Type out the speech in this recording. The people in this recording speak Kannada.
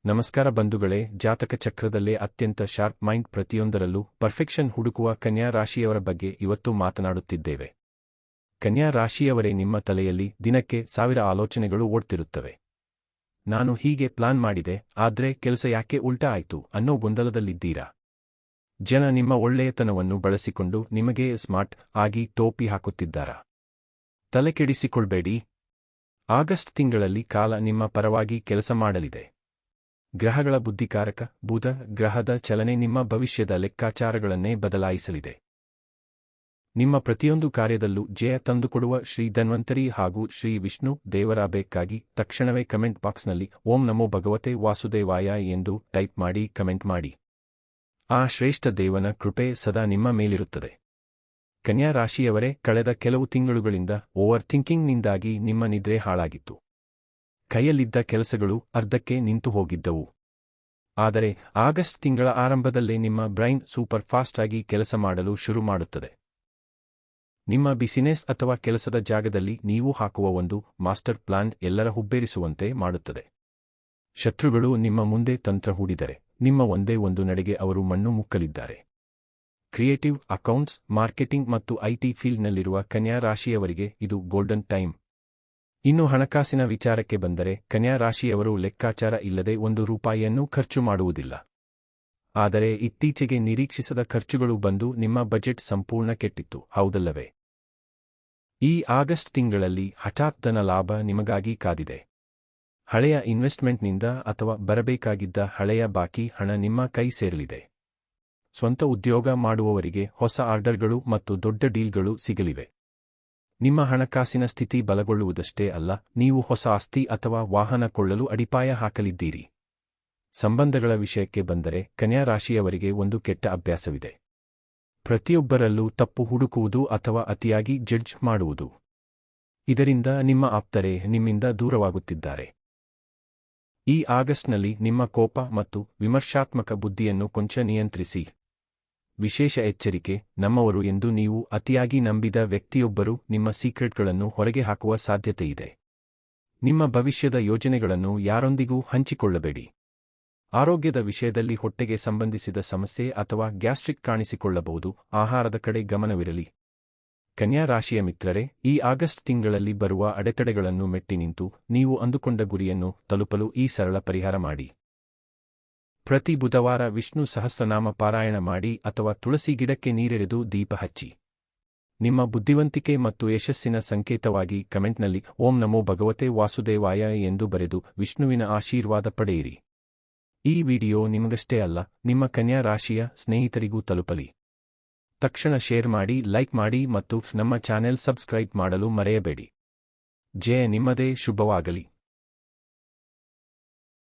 ನಮಸ್ಕಾರ ಬಂಧುಗಳೇ, ಜಾತಕ ಚಕ್ರದಲ್ಲೇ ಅತ್ಯಂತ ಶಾರ್ಪ್ ಮೈಂಡ್ ಪ್ರತಿಯೊಂದರಲ್ಲೂ ಪರ್ಫೆಕ್ಷನ್ ಹುಡುಕುವ ಕನ್ಯಾ ರಾಶಿಯವರ ಬಗ್ಗೆ ಇವತ್ತು ಮಾತನಾಡುತ್ತಿದ್ದೇವೆ. ಕನ್ಯಾ ರಾಶಿಯವರೇ, ನಿಮ್ಮ ತಲೆಯಲ್ಲಿ ದಿನಕ್ಕೆ 1000 ಆಲೋಚನೆಗಳು ಓಡ್ತಿರುತ್ತವೆ. ನಾನು ಹೀಗೆ ಪ್ಲಾನ್ ಮಾಡಿದೆ, ಆದ್ರೆ ಕೆಲಸ ಯಾಕೆ ಉಲ್ಟಾ ಆಯ್ತು ಅನ್ನೋ ಗೊಂದಲದಲ್ಲಿದ್ದೀರಾ? ಜನ ನಿಮ್ಮ ಒಳ್ಳೆಯತನವನ್ನು ಬಳಸಿಕೊಂಡು ನಿಮಗೆ ಸ್ಮಾರ್ಟ್ ಆಗಿ ಟೋಪಿ ಹಾಕುತ್ತಿದ್ದಾರಾ? ತಲೆಕೆಡಿಸಿಕೊಳ್ಬೇಡಿ. ಆಗಸ್ಟ್ ತಿಂಗಳಲ್ಲಿ ಕಾಲ ನಿಮ್ಮ ಪರವಾಗಿ ಕೆಲಸ ಮಾಡಲಿದೆ. ಗ್ರಹಗಳ ಬುದ್ಧಿಕಾರಕ ಬುಧ ಗ್ರಹದ ಚಲನೆ ನಿಮ್ಮ ಭವಿಷ್ಯದ ಲೆಕ್ಕಾಚಾರಗಳನ್ನೇ ಬದಲಾಯಿಸಲಿದೆ. ನಿಮ್ಮ ಪ್ರತಿಯೊಂದು ಕಾರ್ಯದಲ್ಲೂ ಜಯ ತಂದುಕೊಡುವ ಶ್ರೀ ಧನ್ವಂತರಿ ಹಾಗೂ ಶ್ರೀ ವಿಷ್ಣು ದೇವರಾಗಬೇಕಾಗಿ ತಕ್ಷಣವೇ ಕಮೆಂಟ್ ಬಾಕ್ಸ್ನಲ್ಲಿ ಓಂ ನಮೋ ಭಗವತೆ ವಾಸುದೇವಾಯ ಎಂದು ಟೈಪ್ ಮಾಡಿ ಕಮೆಂಟ್ ಮಾಡಿ. ಆ ಶ್ರೇಷ್ಠ ದೇವನ ಕೃಪೆ ಸದಾ ನಿಮ್ಮ ಮೇಲಿರುತ್ತದೆ. ಕನ್ಯಾ ರಾಶಿಯವರೇ, ಕಳೆದ ಕೆಲವು ತಿಂಗಳುಗಳಿಂದ ಓವರ್ ಥಿಂಕಿಂಗ್ನಿಂದಾಗಿ ನಿಮ್ಮ ನಿದ್ರೆ ಹಾಳಾಗಿತ್ತು. ಕೈಯಲ್ಲಿದ್ದ ಕೆಲಸಗಳು ಅರ್ಧಕ್ಕೆ ನಿಂತು ಹೋಗಿದ್ದವು. ಆದರೆ ಆಗಸ್ಟ್ ತಿಂಗಳ ಆರಂಭದಲ್ಲೇ ನಿಮ್ಮ ಬ್ರೈನ್ ಸೂಪರ್ ಫಾಸ್ಟ್ ಆಗಿ ಕೆಲಸ ಮಾಡಲು ಶುರು ಮಾಡುತ್ತದೆ. ನಿಮ್ಮ ಬಿಸಿನೆಸ್ ಅಥವಾ ಕೆಲಸದ ಜಾಗದಲ್ಲಿ ನೀವು ಹಾಕುವ ಒಂದು ಮಾಸ್ಟರ್ ಪ್ಲಾನ್ ಎಲ್ಲರ ಹುಬ್ಬೇರಿಸುವಂತೆ ಮಾಡುತ್ತದೆ. ಶತ್ರುಗಳು ನಿಮ್ಮ ಮುಂದೆ ತಂತ್ರ ಹೂಡಿದರೆ ನಿಮ್ಮ ಒಂದೇ ಒಂದು ನಡೆಗೆ ಅವರು ಮಣ್ಣು ಮುಕ್ಕಲಿದ್ದಾರೆ. ಕ್ರಿಯೇಟಿವ್, ಅಕೌಂಟ್ಸ್, ಮಾರ್ಕೆಟಿಂಗ್ ಮತ್ತು ಐಟಿ ಫೀಲ್ಡ್ನಲ್ಲಿರುವ ಕನ್ಯಾ ರಾಶಿಯವರಿಗೆ ಇದು ಗೋಲ್ಡನ್ ಟೈಮ್. ಇನ್ನು ಹಣಕಾಸಿನ ವಿಚಾರಕ್ಕೆ ಬಂದರೆ ಕನ್ಯಾ ರಾಶಿಯವರು ಲೆಕ್ಕಾಚಾರ ಇಲ್ಲದೆ ₹1 ಖರ್ಚು ಮಾಡುವುದಿಲ್ಲ. ಆದರೆ ಇತ್ತೀಚೆಗೆ ನಿರೀಕ್ಷಿಸದ ಖರ್ಚುಗಳು ಬಂದು ನಿಮ್ಮ ಬಜೆಟ್ ಸಂಪೂರ್ಣ ಕೆಟ್ಟಿತ್ತು, ಹೌದಲ್ಲವೇ? ಈ ಆಗಸ್ಟ್ ತಿಂಗಳಲ್ಲಿ ಹಠಾತ್ ಧನ ಲಾಭ ನಿಮಗಾಗಿ ಕಾದಿದೆ. ಹಳೆಯ ಇನ್ವೆಸ್ಟ್ಮೆಂಟ್ನಿಂದ ಅಥವಾ ಬರಬೇಕಾಗಿದ್ದ ಹಳೆಯ ಬಾಕಿ ಹಣ ನಿಮ್ಮ ಕೈ ಸೇರಲಿದೆ. ಸ್ವಂತ ಉದ್ಯೋಗ ಮಾಡುವವರಿಗೆ ಹೊಸ ಆರ್ಡರ್ಗಳು ಮತ್ತು ದೊಡ್ಡ ಡೀಲ್ಗಳು ಸಿಗಲಿವೆ. ನಿಮ್ಮ ಹಣಕಾಸಿನ ಸ್ಥಿತಿ ಬಲಗೊಳ್ಳುವುದಷ್ಟೇ ಅಲ್ಲ, ನೀವು ಹೊಸ ಆಸ್ತಿ ಅಥವಾ ವಾಹನ ಕೊಳ್ಳಲು ಅಡಿಪಾಯ ಹಾಕಲಿದ್ದೀರಿ. ಸಂಬಂಧಗಳ ವಿಷಯಕ್ಕೆ ಬಂದರೆ ಕನ್ಯಾ ರಾಶಿಯವರಿಗೆ ಒಂದು ಕೆಟ್ಟ ಅಭ್ಯಾಸವಿದೆ. ಪ್ರತಿಯೊಬ್ಬರಲ್ಲೂ ತಪ್ಪು ಹುಡುಕುವುದು ಅಥವಾ ಅತಿಯಾಗಿ ಜಡ್ಜ್ ಮಾಡುವುದು. ಇದರಿಂದ ನಿಮ್ಮ ಆಪ್ತರೇ ನಿಮ್ಮಿಂದ ದೂರವಾಗುತ್ತಿದ್ದಾರೆ. ಈ ಆಗಸ್ಟ್ನಲ್ಲಿ ನಿಮ್ಮ ಕೋಪ ಮತ್ತು ವಿಮರ್ಶಾತ್ಮಕ ಬುದ್ಧಿಯನ್ನು ಕೊಂಚ ನಿಯಂತ್ರಿಸಿ. ವಿಶೇಷ ಎಚ್ಚರಿಕೆ, ನಮ್ಮವರು ಎಂದು ನೀವು ಅತಿಯಾಗಿ ನಂಬಿದ ವ್ಯಕ್ತಿಯೊಬ್ಬರು ನಿಮ್ಮ ಸೀಕ್ರೆಟ್ಗಳನ್ನು ಹೊರಗೆ ಹಾಕುವ ಸಾಧ್ಯತೆಯಿದೆ. ನಿಮ್ಮ ಭವಿಷ್ಯದ ಯೋಜನೆಗಳನ್ನು ಯಾರೊಂದಿಗೂ ಹಂಚಿಕೊಳ್ಳಬೇಡಿ. ಆರೋಗ್ಯದ ವಿಷಯದಲ್ಲಿ ಹೊಟ್ಟೆಗೆ ಸಂಬಂಧಿಸಿದ ಸಮಸ್ಯೆ ಅಥವಾ ಗ್ಯಾಸ್ಟ್ರಿಕ್ ಕಾಣಿಸಿಕೊಳ್ಳಬಹುದು. ಆಹಾರದ ಕಡೆ ಗಮನವಿರಲಿ. ಕನ್ಯಾ ರಾಶಿಯ ಮಿತ್ರರೇ, ಈ ಆಗಸ್ಟ್ ತಿಂಗಳಲ್ಲಿ ಬರುವ ಅಡೆತಡೆಗಳನ್ನು ಮೆಟ್ಟಿ ನಿಂತು ನೀವು ಅಂದುಕೊಂಡ ಗುರಿಯನ್ನು ತಲುಪಲು ಈ ಸರಳ ಪರಿಹಾರ ಮಾಡಿ. ಪ್ರತಿ ಬುಧವಾರ ವಿಷ್ಣು ಸಹಸ್ರನಾಮ ಪಾರಾಯಣ ಮಾಡಿ ಅಥವಾ ತುಳಸಿ ಗಿಡಕ್ಕೆ ನೀರೆರೆದು ದೀಪ ಹಚ್ಚಿ. ನಿಮ್ಮ ಬುದ್ಧಿವಂತಿಕೆ ಮತ್ತು ಯಶಸ್ಸಿನ ಸಂಕೇತವಾಗಿ ಕಮೆಂಟ್ನಲ್ಲಿ ಓಂ ನಮೋ ಭಗವತೆ ವಾಸುದೇವಾಯ ಎಂದು ಬರೆದು ವಿಷ್ಣುವಿನ ಆಶೀರ್ವಾದ ಪಡೆಯಿರಿ. ಈ ವಿಡಿಯೋ ನಿಮಗಷ್ಟೇ ಅಲ್ಲ, ನಿಮ್ಮ ಕನ್ಯಾ ರಾಶಿಯ ಸ್ನೇಹಿತರಿಗೂ ತಲುಪಲಿ. ತಕ್ಷಣ ಶೇರ್ ಮಾಡಿ, ಲೈಕ್ ಮಾಡಿ ಮತ್ತು ನಮ್ಮ ಚಾನೆಲ್ ಸಬ್ಸ್ಕ್ರೈಬ್ ಮಾಡಲು ಮರೆಯಬೇಡಿ. ಜಯ ನಿಮ್ಮದೇ, ಶುಭವಾಗಲಿ.